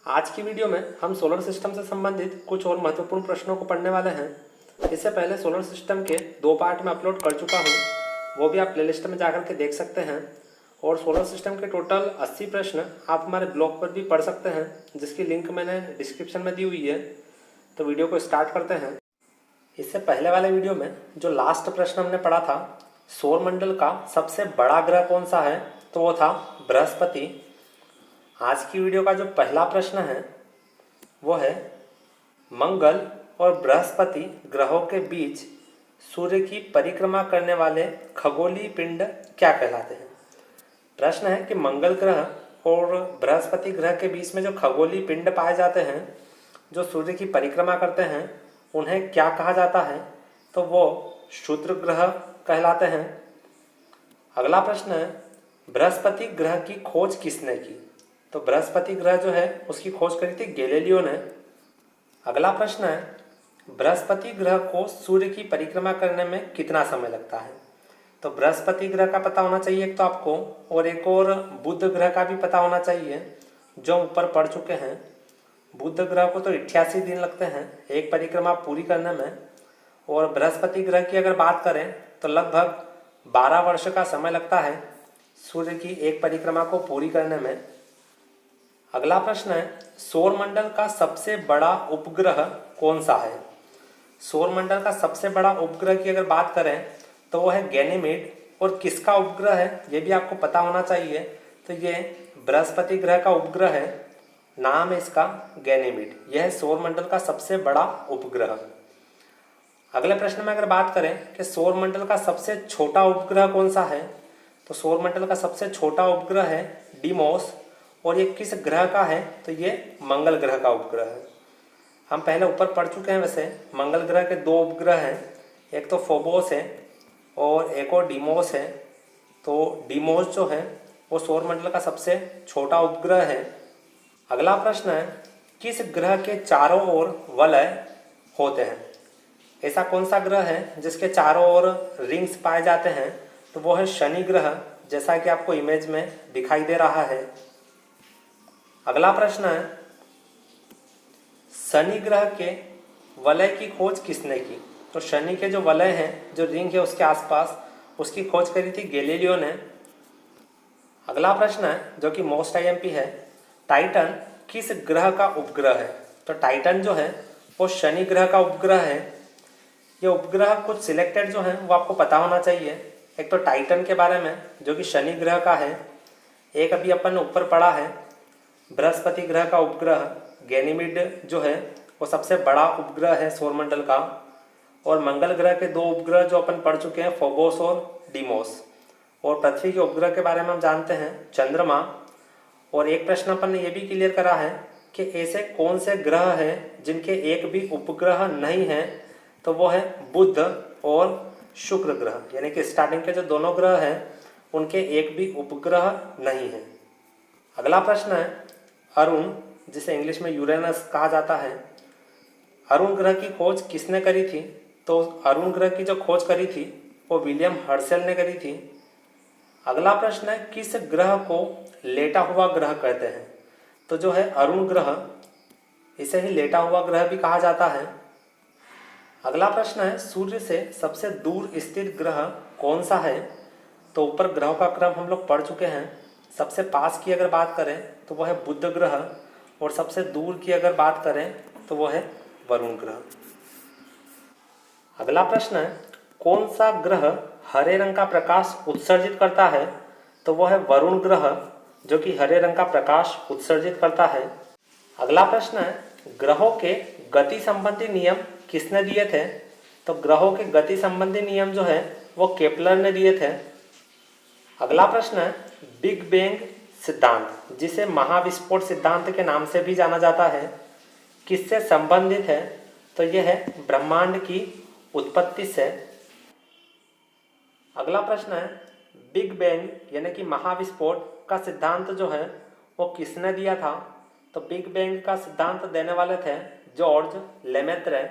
आज की वीडियो में हम सोलर सिस्टम से संबंधित कुछ और महत्वपूर्ण प्रश्नों को पढ़ने वाले हैं। इससे पहले सोलर सिस्टम के 2 पार्ट में अपलोड कर चुका हूं, वो भी आप प्लेलिस्ट में जाकर के देख सकते हैं। और सोलर सिस्टम के टोटल 80 प्रश्न आप हमारे ब्लॉग पर भी पढ़ सकते हैं, जिसकी लिंक मैंने डिस्क्रिप्शन में दी हुई है। तो वीडियो को स्टार्ट करते हैं। इससे पहले वाले वीडियो में जो लास्ट प्रश्न हमने पढ़ा था, सौरमंडल का सबसे बड़ा ग्रह कौन सा है, तो वो था बृहस्पति। आज की वीडियो का जो पहला प्रश्न है वो है मंगल और बृहस्पति ग्रहों के बीच सूर्य की परिक्रमा करने वाले खगोलीय पिंड क्या कहलाते हैं। प्रश्न है कि मंगल ग्रह और बृहस्पति ग्रह के बीच में जो खगोलीय पिंड पाए जाते हैं, जो सूर्य की परिक्रमा करते हैं, उन्हें क्या कहा जाता है, तो वो क्षुद्र ग्रह कहलाते हैं। अगला प्रश्न है बृहस्पति ग्रह की खोज किसने की, तो बृहस्पति ग्रह जो है उसकी खोज करी थी गैलीलियो ने। अगला प्रश्न है बृहस्पति ग्रह को सूर्य की परिक्रमा करने में कितना समय लगता है, तो बृहस्पति ग्रह का पता होना चाहिए एक तो आपको, और एक और बुध ग्रह का भी पता होना चाहिए जो ऊपर पढ़ चुके हैं। बुध ग्रह को तो 88 दिन लगते हैं एक परिक्रमा पूरी करने में, और बृहस्पति ग्रह की अगर बात करें तो लगभग 12 वर्ष का समय लगता है सूर्य की एक परिक्रमा को पूरी करने में। अगला प्रश्न है सौरमंडल का सबसे बड़ा उपग्रह कौन सा है। सौरमंडल का सबसे बड़ा उपग्रह की अगर बात करें तो वो है गैनीमेड, और किसका उपग्रह है ये भी आपको पता होना चाहिए। तो ये बृहस्पति ग्रह का उपग्रह है, नाम है इसका गैनीमेड। यह है सौरमंडल का सबसे बड़ा उपग्रह। अगले प्रश्न में अगर बात करें कि सौरमंडल का सबसे छोटा उपग्रह कौन सा है, तो सौरमंडल का सबसे छोटा उपग्रह है डीमोस, और ये किस ग्रह का है, तो ये मंगल ग्रह का उपग्रह है। हम पहले ऊपर पढ़ चुके हैं वैसे मंगल ग्रह के 2 उपग्रह हैं, एक तो फोबोस है और एक और डीमोस है। तो डीमोस जो है वो सौरमंडल का सबसे छोटा उपग्रह है। अगला प्रश्न है किस ग्रह के चारों ओर वलय होते हैं। ऐसा कौन सा ग्रह है जिसके चारों ओर रिंग्स पाए जाते हैं, तो वो है शनि ग्रह, जैसा कि आपको इमेज में दिखाई दे रहा है। अगला प्रश्न है शनि ग्रह के वलय की खोज किसने की, तो शनि के जो वलय हैं, जो रिंग है उसके आसपास, उसकी खोज करी थी गैलीलियो ने। अगला प्रश्न है जो कि मोस्ट आईएमपी है, टाइटन किस ग्रह का उपग्रह है, तो टाइटन जो है वो शनि ग्रह का उपग्रह है। ये उपग्रह कुछ सिलेक्टेड जो है वो आपको पता होना चाहिए। एक तो टाइटन के बारे में जो कि शनि ग्रह का है, एक अभी अपन ने ऊपर पढ़ा है बृहस्पति ग्रह का उपग्रह गैनीमेड जो है वो सबसे बड़ा उपग्रह है सौरमंडल का, और मंगल ग्रह के 2 उपग्रह जो अपन पढ़ चुके हैं फोबोस और डीमोस। और पृथ्वी के उपग्रह के बारे में हम जानते हैं चंद्रमा। और एक प्रश्न अपन ने ये भी क्लियर करा है कि ऐसे कौन से ग्रह हैं जिनके एक भी उपग्रह नहीं है, तो वो है बुध और शुक्र ग्रह, यानी कि स्टार्टिंग के जो दोनों ग्रह हैं उनके एक भी उपग्रह नहीं है। अगला प्रश्न है अरुण, जिसे इंग्लिश में यूरेनस कहा जाता है, अरुण ग्रह की खोज किसने करी थी, तो अरुण ग्रह की जो खोज करी थी वो विलियम हर्शेल ने करी थी। अगला प्रश्न है किस ग्रह को लेटा हुआ ग्रह कहते हैं, तो जो है अरुण ग्रह, इसे ही लेटा हुआ ग्रह भी कहा जाता है। अगला प्रश्न है सूर्य से सबसे दूर स्थित ग्रह कौन सा है, तो ऊपर ग्रहों का क्रम हम लोग पढ़ चुके हैं। सबसे पास की अगर बात करें तो वो है बुध ग्रह, और सबसे दूर की अगर बात करें तो वो है वरुण ग्रह। अगला प्रश्न है कौन सा ग्रह हरे रंग का प्रकाश उत्सर्जित करता है, तो वो है वरुण ग्रह, जो कि हरे रंग का प्रकाश उत्सर्जित करता है। अगला प्रश्न है ग्रहों के गति संबंधी नियम किसने दिए थे, तो ग्रहों के गति संबंधी नियम जो है वो केपलर ने दिए थे। अगला प्रश्न है बिग बैंग सिद्धांत, जिसे महाविस्फोट सिद्धांत के नाम से भी जाना जाता है, किससे संबंधित है, तो यह है ब्रह्मांड की उत्पत्ति से। अगला प्रश्न है बिग बैंग यानी कि महाविस्फोट का सिद्धांत जो है वो किसने दिया था, तो बिग बैंग का सिद्धांत देने वाले थे जॉर्ज लेमेत्रे।